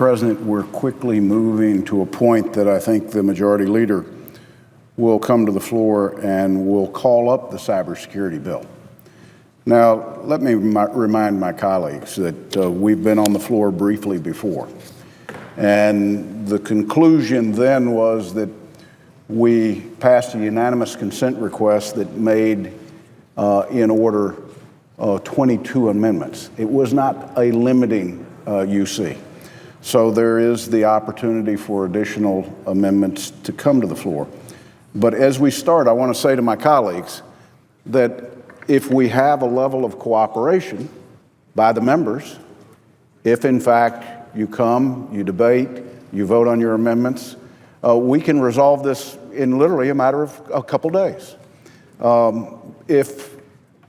President, we're quickly moving to a point that I think the majority leader will come to the floor and will call up the cybersecurity bill. Now, let me remind my colleagues that we've been on the floor briefly before. And the conclusion then was that we passed a unanimous consent request that made in order 22 amendments. It was not a limiting UC. So there is the opportunity for additional amendments to come to the floor. But as we start, I want to say to my colleagues that if we have a level of cooperation by the members, if in fact you come, you debate, you vote on your amendments, we can resolve this in literally a matter of a couple days. If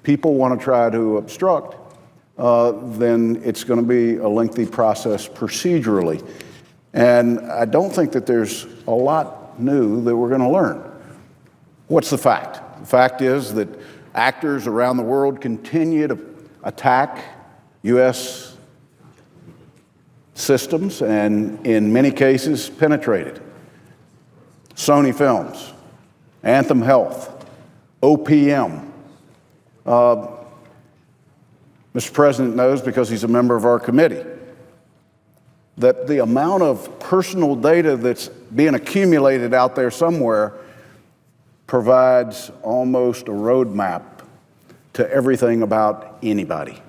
people want to try to obstruct, then it's going to be a lengthy process procedurally. And I don't think that there's a lot new that we're going to learn. What's the fact? The fact is that actors around the world continue to attack U.S. systems and in many cases penetrate it. Sony Films, Anthem Health, OPM. Mr. President knows, because he's a member of our committee, that the amount of personal data that's being accumulated out there somewhere provides almost a roadmap to everything about anybody.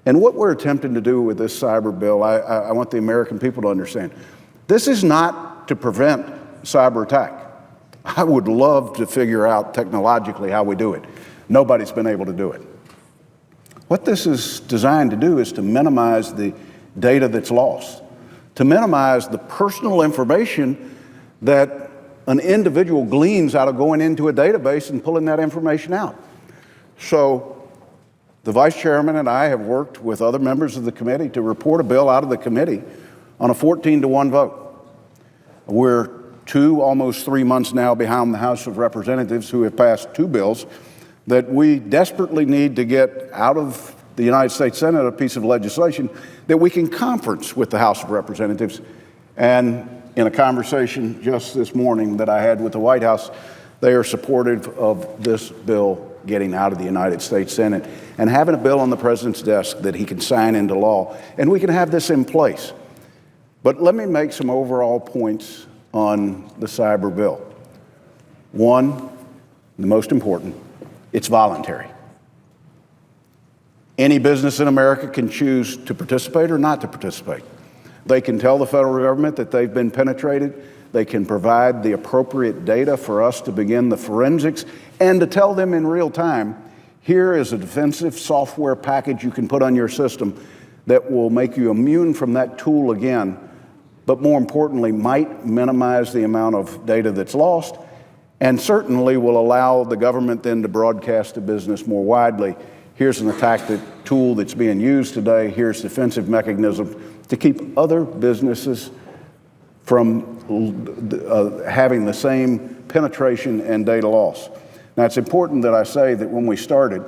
And what we're attempting to do with this cyber bill, I want the American people to understand, this is not to prevent cyber attack. I would love to figure out technologically how we do it. Nobody's been able to do it. What this is designed to do is to minimize the data that's lost, to minimize the personal information that an individual gleans out of going into a database and pulling that information out. So the Vice Chairman and I have worked with other members of the committee to report a bill out of the committee on a 14-to-1 vote. We're almost 3 months now behind the House of Representatives, who have passed 2 bills that we desperately need to get out of the United States Senate, a piece of legislation that we can conference with the House of Representatives. And in a conversation just this morning that I had with the White House, they are supportive of this bill getting out of the United States Senate and having a bill on the President's desk that he can sign into law, and we can have this in place. But let me make some overall points on the cyber bill. One, the most important, it's voluntary. Any business in America can choose to participate or not to participate. They can tell the federal government that they've been penetrated. They can provide the appropriate data for us to begin the forensics and to tell them in real time, here is a defensive software package you can put on your system that will make you immune from that tool again, but more importantly, might minimize the amount of data that's lost, and certainly will allow the government then to broadcast the business more widely. Here's an attack tool that's being used today. Here's defensive mechanism to keep other businesses from having the same penetration and data loss. Now, it's important that I say that when we started,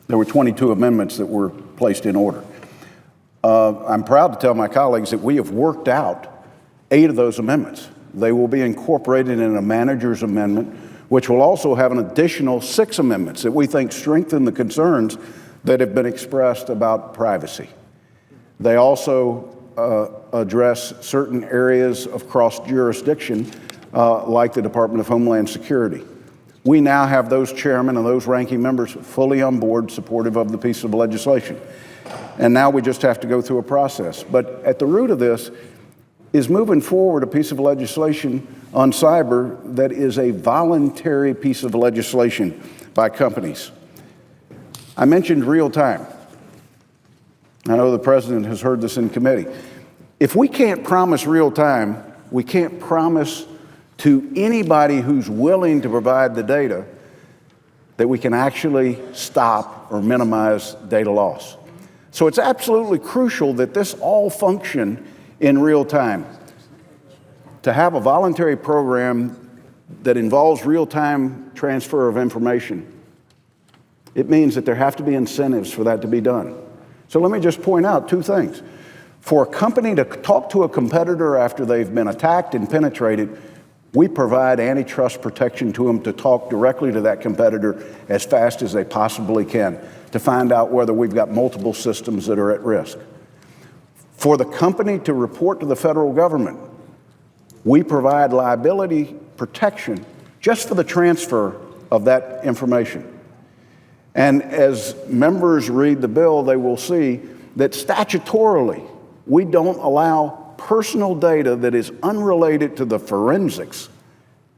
there were 22 amendments that were placed in order. I'm proud to tell my colleagues that we have worked out 8 of those amendments. They will be incorporated in a manager's amendment, which will also have an additional 6 amendments that we think strengthen the concerns that have been expressed about privacy. They also address certain areas of cross-jurisdiction, like the Department of Homeland Security. We now have those chairmen and those ranking members fully on board, supportive of the piece of legislation. And now we just have to go through a process. But at the root of this is moving forward a piece of legislation on cyber that is a voluntary piece of legislation by companies. I mentioned real time. I know the President has heard this in committee. If we can't promise real time, we can't promise to anybody who's willing to provide the data that we can actually stop or minimize data loss. So it's absolutely crucial that this all function in real time. To have a voluntary program that involves real-time transfer of information, it means that there have to be incentives for that to be done. So let me just point out 2 things. For a company to talk to a competitor after they've been attacked and penetrated, we provide antitrust protection to them to talk directly to that competitor as fast as they possibly can to find out whether we've got multiple systems that are at risk. For the company to report to the federal government, we provide liability protection just for the transfer of that information. And as members read the bill, they will see that statutorily, we don't allow personal data that is unrelated to the forensics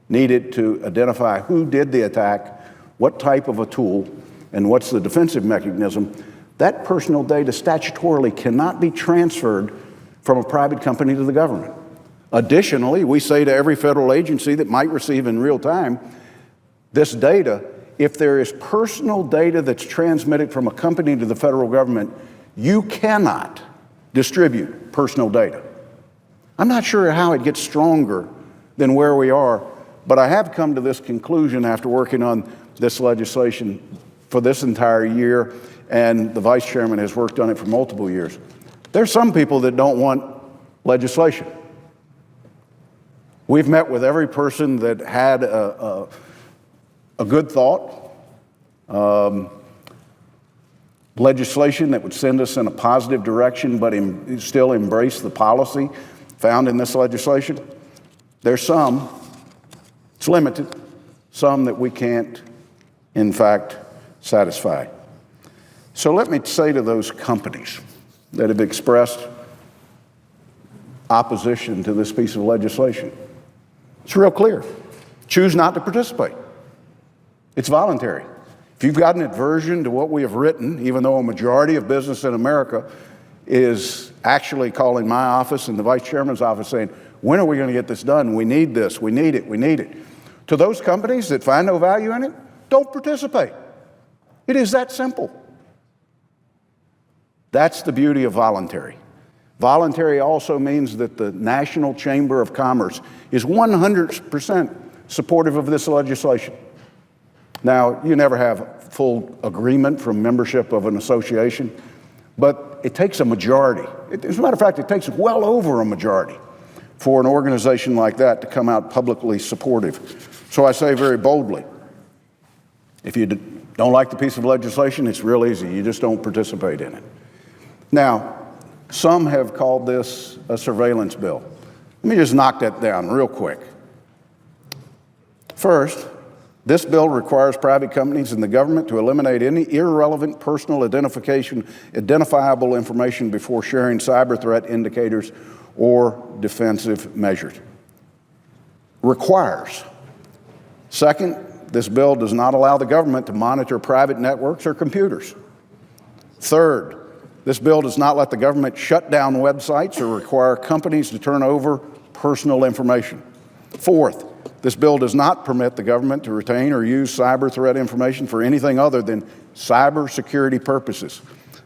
needed to identify who did the attack, what type of a tool, and what's the defensive mechanism. That personal data statutorily cannot be transferred from a private company to the government. Additionally, we say to every federal agency that might receive in real time this data, if there is personal data that's transmitted from a company to the federal government, you cannot distribute personal data. I'm not sure how it gets stronger than where we are, but I have come to this conclusion after working on this legislation for this entire year, and the vice chairman has worked on it for multiple years. There's some people that don't want legislation. We've met with every person that had a good thought, legislation that would send us in a positive direction, but still embrace the policy found in this legislation. There's some, it's limited, some that we can't, in fact, satisfy. So let me say to those companies that have expressed opposition to this piece of legislation, it's real clear. Choose not to participate. It's voluntary. If you've got an aversion to what we have written, even though a majority of business in America is actually calling my office and the vice chairman's office saying, when are we going to get this done? We need this, we need it, we need it. To those companies that find no value in it, don't participate. It is that simple. That's the beauty of voluntary. Voluntary also means that the National Chamber of Commerce is 100% supportive of this legislation. Now, you never have full agreement from membership of an association, but it takes a majority. As a matter of fact, it takes well over a majority for an organization like that to come out publicly supportive. So I say very boldly, if you don't like the piece of legislation, it's real easy. You just don't participate in it. Now, some have called this a surveillance bill. Let me just knock that down real quick. First, this bill requires private companies and the government to eliminate any irrelevant personal identifiable information before sharing cyber threat indicators or defensive measures. Requires. Second, this bill does not allow the government to monitor private networks or computers. Third, this bill does not let the government shut down websites or require companies to turn over personal information. Fourth, this bill does not permit the government to retain or use cyber threat information for anything other than cybersecurity purposes,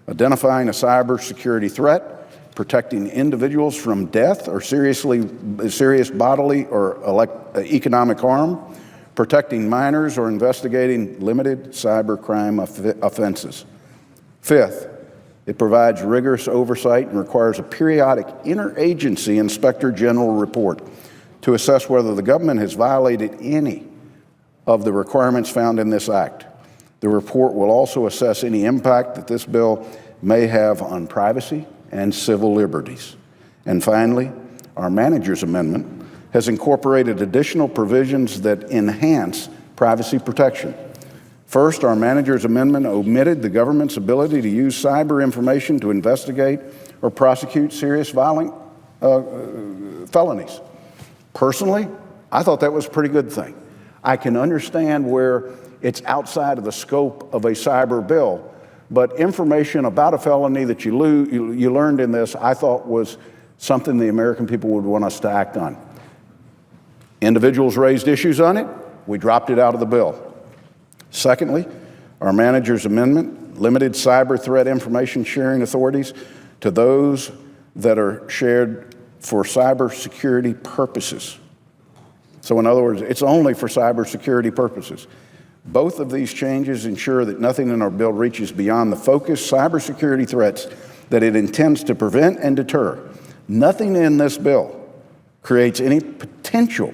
identifying a cybersecurity threat, protecting individuals from death or serious bodily or economic harm, protecting minors, or investigating limited cybercrime offenses. Fifth, it provides rigorous oversight and requires a periodic interagency inspector general report to assess whether the government has violated any of the requirements found in this act. The report will also assess any impact that this bill may have on privacy and civil liberties. And finally, our manager's amendment has incorporated additional provisions that enhance privacy protection. First, our manager's amendment omitted the government's ability to use cyber information to investigate or prosecute serious violent felonies. Personally, I thought that was a pretty good thing. I can understand where it's outside of the scope of a cyber bill, but information about a felony that you learned in this, I thought was something the American people would want us to act on. Individuals raised issues on it, we dropped it out of the bill. Secondly, our manager's amendment limited cyber threat information sharing authorities to those that are shared for cybersecurity purposes. So in other words, it's only for cybersecurity purposes. Both of these changes ensure that nothing in our bill reaches beyond the focused cybersecurity threats that it intends to prevent and deter. Nothing in this bill creates any potential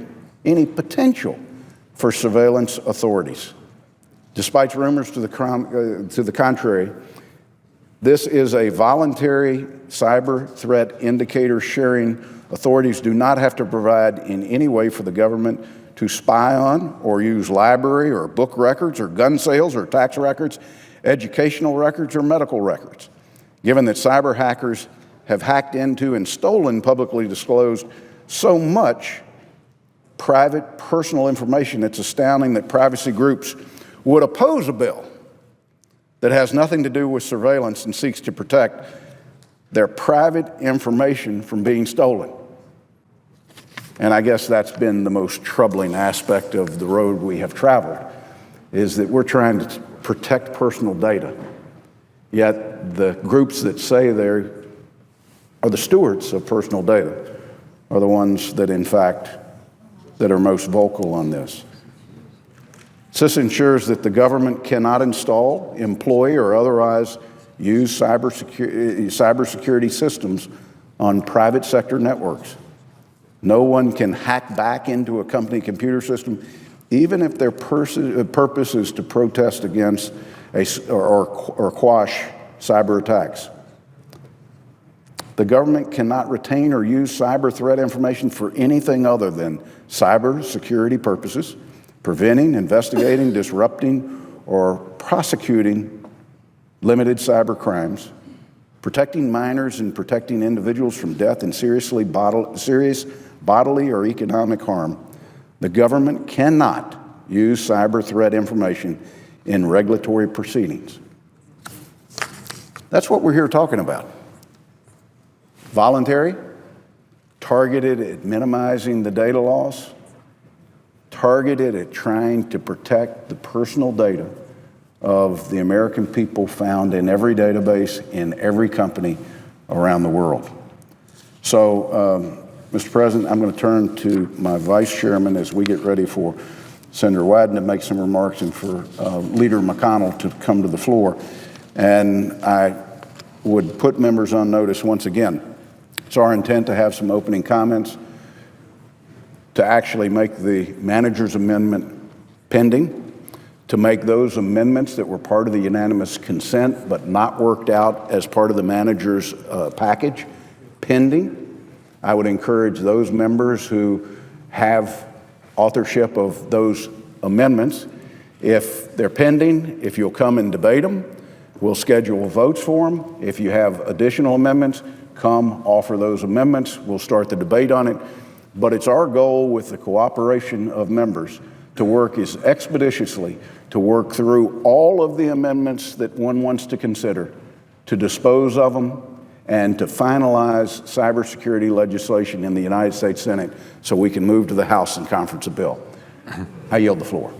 for surveillance authorities. Despite rumors to the contrary, this is a voluntary cyber threat indicator sharing. Authorities do not have to provide in any way for the government to spy on or use library or book records or gun sales or tax records, educational records or medical records. Given that cyber hackers have hacked into and stolen publicly disclosed so much private personal information, it's astounding that privacy groups would oppose a bill that has nothing to do with surveillance and seeks to protect their private information from being stolen. And I guess that's been the most troubling aspect of the road we have traveled, is that we're trying to protect personal data, yet the groups that say they are the stewards of personal data are the ones that, in fact, that are most vocal on this. This ensures that the government cannot install, employ, or otherwise use cybersecurity systems on private sector networks. No one can hack back into a company computer system, even if their purpose is to protest against or quash cyber attacks. The government cannot retain or use cyber threat information for anything other than cyber security purposes, preventing, investigating, disrupting, or prosecuting limited cyber crimes, protecting minors and protecting individuals from death and serious bodily or economic harm. The government cannot use cyber threat information in regulatory proceedings. That's what we're here talking about. Voluntary, targeted at minimizing the data loss, targeted at trying to protect the personal data of the American people found in every database in every company around the world. So, Mr. President, I'm going to turn to my Vice Chairman as we get ready for Senator Wyden to make some remarks and for Leader McConnell to come to the floor. And I would put members on notice once again. It's our intent to have some opening comments, to actually make the manager's amendment pending, to make those amendments that were part of the unanimous consent but not worked out as part of the manager's package pending. I would encourage those members who have authorship of those amendments, if they're pending, if you'll come and debate them, we'll schedule votes for them. If you have additional amendments, come offer those amendments. We'll start the debate on it. But it's our goal, with the cooperation of members, to work as expeditiously to work through all of the amendments that one wants to consider, to dispose of them, and to finalize cybersecurity legislation in the United States Senate so we can move to the House and conference a bill. I yield the floor.